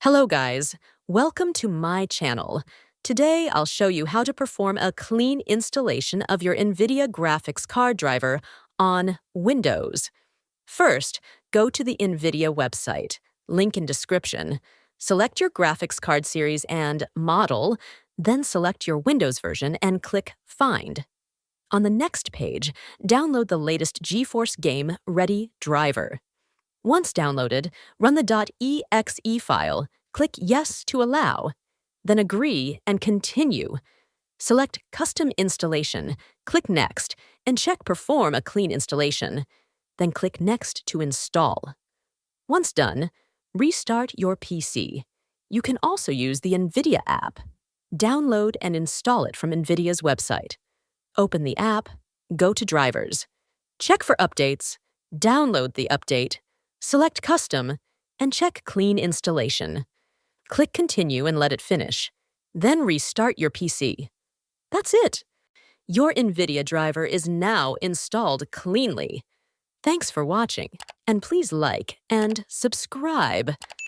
Hello guys, welcome to my channel. Today I'll show you how to perform a clean installation of your NVIDIA graphics card driver on Windows. First, go to the NVIDIA website, link in description. Select your graphics card series and model, then select your Windows version and click Find. On the next page, download the latest GeForce game Ready driver. Once downloaded, run the .exe file, click Yes to allow, then Agree and Continue. Select Custom Installation, click Next, and check Perform a clean installation. Then click Next to install. Once done, restart your PC. You can also use the NVIDIA app. Download and install it from NVIDIA's website. Open the app, go to Drivers. Check for updates, download the update, select Custom, and check Clean Installation. Click Continue and let it finish. Then restart your PC. That's it! Your NVIDIA driver is now installed cleanly. Thanks for watching, and please like and subscribe.